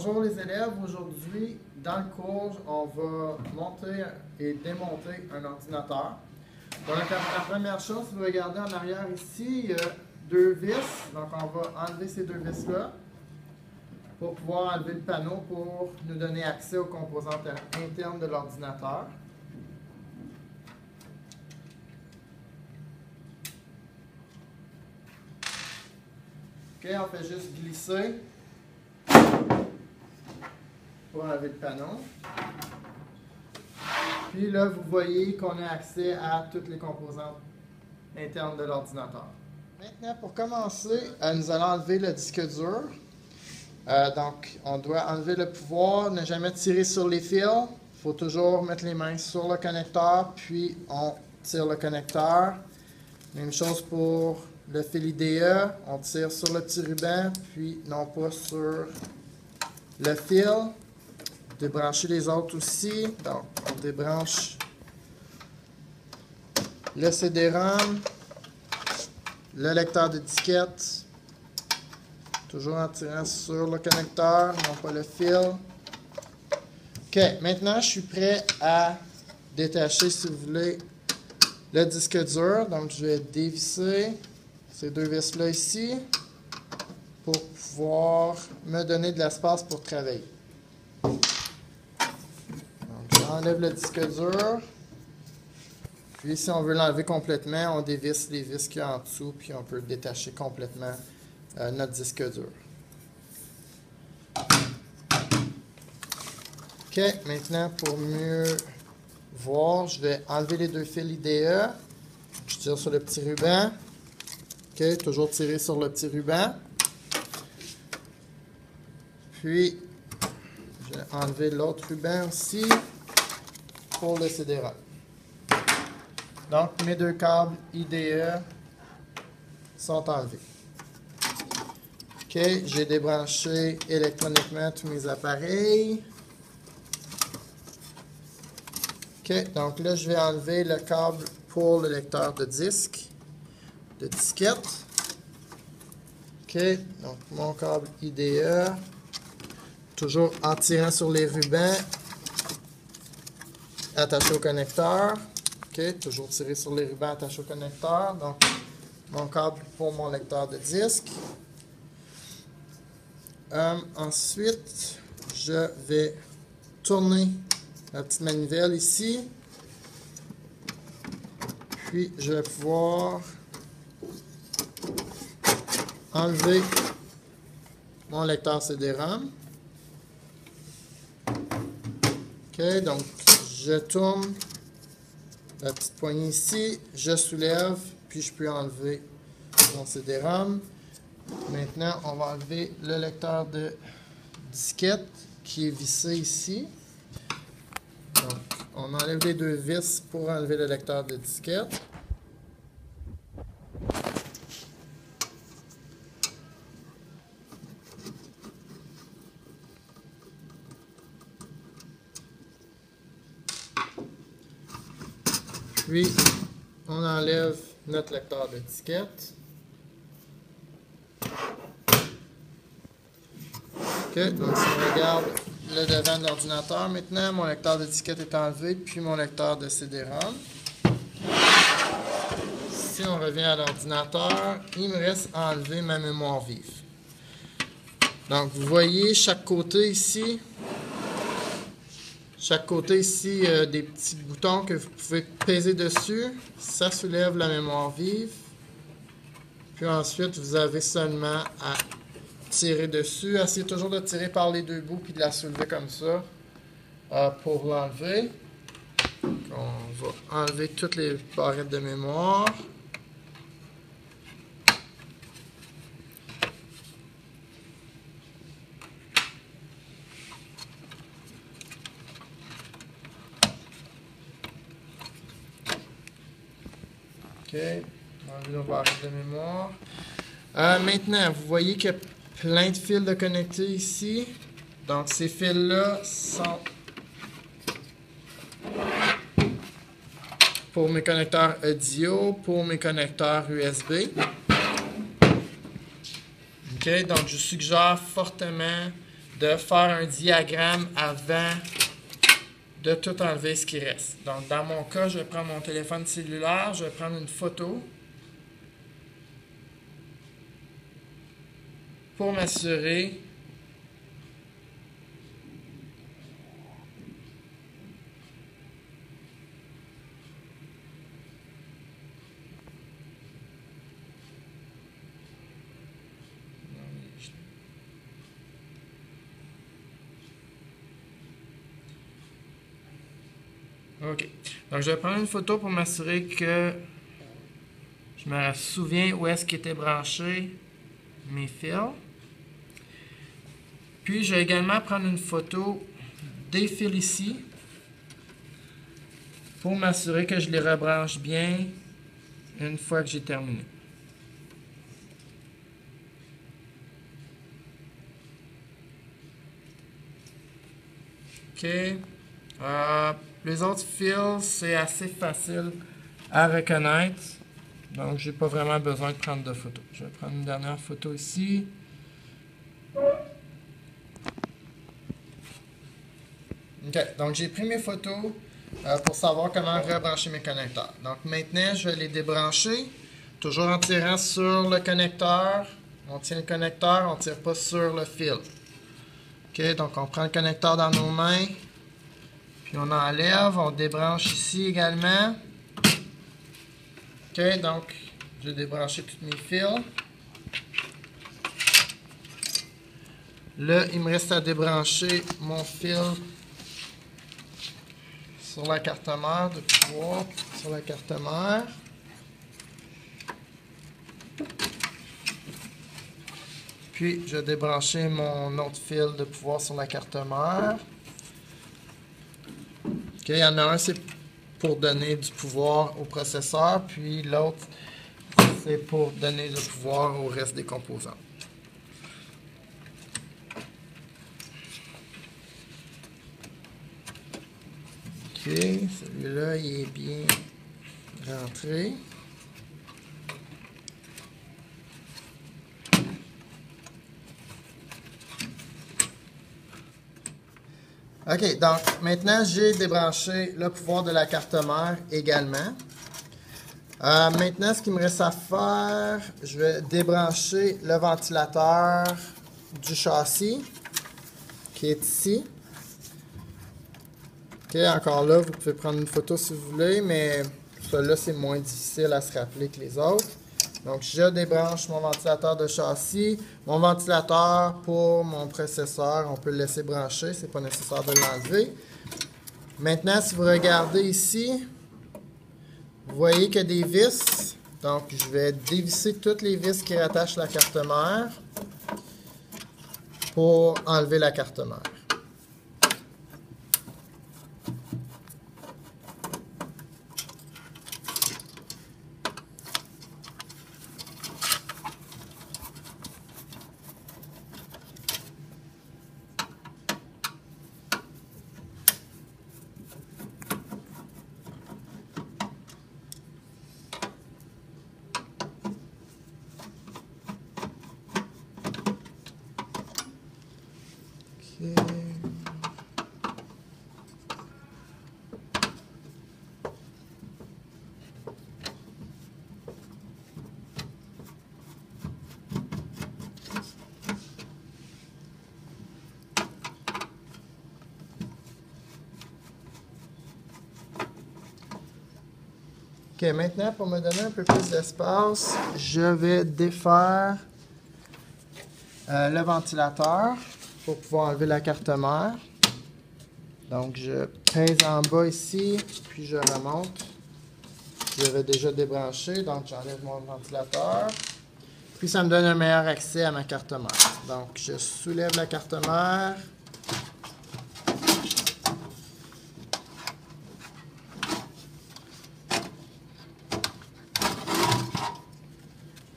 Bonjour les élèves, aujourd'hui dans le cours on va monter et démonter un ordinateur. Donc la première chose, vous regardez en arrière ici, il y a deux vis, donc on va enlever ces deux vis là pour pouvoir enlever le panneau pour nous donner accès aux composantes internes de l'ordinateur. Ok, on fait juste glisser pour enlever le panneau. Puis là, vous voyez qu'on a accès à toutes les composantes internes de l'ordinateur. Maintenant, pour commencer, nous allons enlever le disque dur. Donc, on doit enlever le pouvoir, ne jamais tirer sur les fils. Il faut toujours mettre les mains sur le connecteur, puis on tire le connecteur. Même chose pour le fil IDE, on tire sur le petit ruban, puis non pas sur le fil. Débrancher les autres aussi. Donc, on débranche le CD-ROM, le lecteur de disquette, toujours en tirant sur le connecteur, non pas le fil. OK, maintenant je suis prêt à détacher, si vous voulez, le disque dur. Donc, je vais dévisser ces deux vis-là ici pour pouvoir me donner de l'espace pour travailler. On enlève le disque dur. Puis, si on veut l'enlever complètement, on dévisse les vis qu'il y a en dessous, puis on peut détacher complètement notre disque dur. OK, maintenant, pour mieux voir, je vais enlever les deux fils IDE. Je tire sur le petit ruban. OK, toujours tirer sur le petit ruban. Puis, je vais enlever l'autre ruban aussi pour le CD-ROM. Donc, mes deux câbles IDE sont enlevés. OK, j'ai débranché électroniquement tous mes appareils. OK, donc là, je vais enlever le câble pour le lecteur de disque, de disquette. OK, donc mon câble IDE, toujours en tirant sur les rubans, attaché au connecteur. OK, toujours tirer sur les rubans attachés au connecteur. Donc, mon câble pour mon lecteur de disque. Ensuite, je vais tourner la petite manivelle ici. Puis, je vais pouvoir enlever mon lecteur CD-ROM. OK, donc, je tourne la petite poignée ici, je soulève, puis je peux enlever mon CD-ROM. Maintenant, on va enlever le lecteur de disquette qui est vissé ici. Donc, on enlève les deux vis pour enlever le lecteur de disquette. Puis, on enlève notre lecteur de disquette. OK, donc si on regarde le devant de l'ordinateur maintenant, mon lecteur de disquette est enlevé, puis mon lecteur de CD-ROM. Si on revient à l'ordinateur, il me reste à enlever ma mémoire vive. Donc, vous voyez chaque côté ici. Chaque côté ici, des petits boutons que vous pouvez peser dessus. Ça soulève la mémoire vive. Puis ensuite, vous avez seulement à tirer dessus. Essayez toujours de tirer par les deux bouts puis de la soulever comme ça pour l'enlever. On va enlever toutes les barrettes de mémoire. OK, on va enlever nos barrettes de mémoire. Maintenant, vous voyez qu'il y a plein de fils de connectés ici. Donc, ces fils-là sont pour mes connecteurs audio, pour mes connecteurs USB. OK, donc je suggère fortement de faire un diagramme avant de tout enlever ce qui reste. Donc, dans mon cas, je vais prendre mon téléphone cellulaire, je vais prendre une photo pour m'assurer OK. Donc, je vais prendre une photo pour m'assurer que je me souviens où est-ce qu'étaient branchés mes fils. Puis, je vais également prendre une photo des fils ici pour m'assurer que je les rebranche bien une fois que j'ai terminé. OK. Les autres fils, c'est assez facile à reconnaître. Donc, j'ai pas vraiment besoin de prendre de photos. Je vais prendre une dernière photo ici. OK. Donc, j'ai pris mes photos pour savoir comment rebrancher mes connecteurs. Donc, maintenant, je vais les débrancher. Toujours en tirant sur le connecteur. On tient le connecteur, on ne tire pas sur le fil. OK. Donc, on prend le connecteur dans nos mains. Puis on enlève, on débranche ici également. OK, donc j'ai débranché tous mes fils. Là, il me reste à débrancher mon fil sur la carte mère, de pouvoir sur la carte mère. Puis, je vais débrancher mon autre fil de pouvoir sur la carte mère. OK, il y en a un, c'est pour donner du pouvoir au processeur, puis l'autre, c'est pour donner du pouvoir au reste des composants. OK, celui-là, il est bien rentré. OK, donc maintenant, j'ai débranché le pouvoir de la carte mère également. Maintenant, ce qu'il me reste à faire, je vais débrancher le ventilateur du châssis qui est ici. OK, encore là, vous pouvez prendre une photo si vous voulez, mais celui-là, c'est moins difficile à se rappeler que les autres. Donc, je débranche mon ventilateur de châssis. Mon ventilateur pour mon processeur, on peut le laisser brancher, c'est pas nécessaire de l'enlever. Maintenant, si vous regardez ici, vous voyez qu'il y a des vis. Donc, je vais dévisser toutes les vis qui rattachent la carte mère pour enlever la carte mère. OK, maintenant, pour me donner un peu plus d'espace, je vais défaire le ventilateur pour pouvoir enlever la carte mère. Donc, je pèse en bas ici, puis je remonte. Je l'avais déjà débranché, donc j'enlève mon ventilateur. Puis, ça me donne un meilleur accès à ma carte mère. Donc, je soulève la carte mère.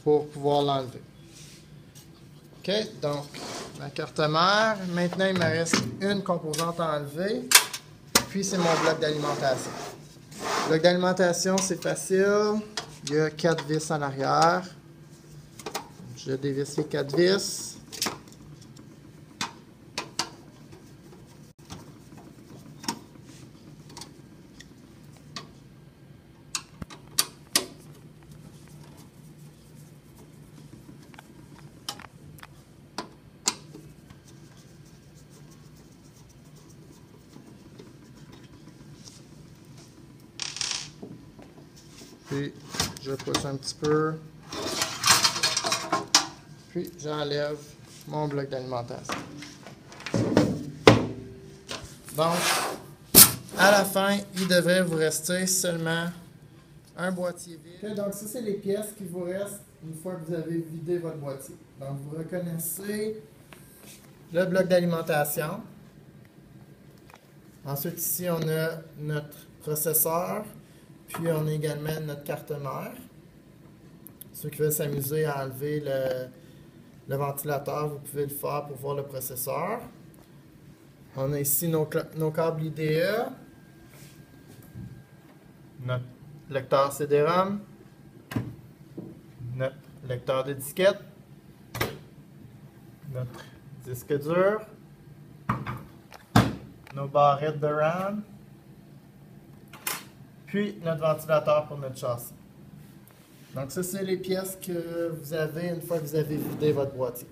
Pour pouvoir l'enlever. OK, donc ma carte mère. Maintenant, il me reste une composante à enlever. Puis, c'est mon bloc d'alimentation. Le bloc d'alimentation, c'est facile. Il y a 4 vis en arrière. Je dévisse les 4 vis. Puis, je pousse un petit peu. Puis, j'enlève mon bloc d'alimentation. Donc, à la fin, il devrait vous rester seulement un boîtier vide. Okay, donc, ça, c'est les pièces qui vous restent une fois que vous avez vidé votre boîtier. Donc, vous reconnaissez le bloc d'alimentation. Ensuite, ici, on a notre processeur. Puis, on a également notre carte mère. Ceux qui veulent s'amuser à enlever le ventilateur, vous pouvez le faire pour voir le processeur. On a ici nos câbles IDE. Notre lecteur CD-ROM. Notre lecteur de disquette. Notre disque dur. Nos barrettes de RAM. Puis notre ventilateur pour notre châssis. Donc ça, c'est les pièces que vous avez une fois que vous avez vidé votre boîtier.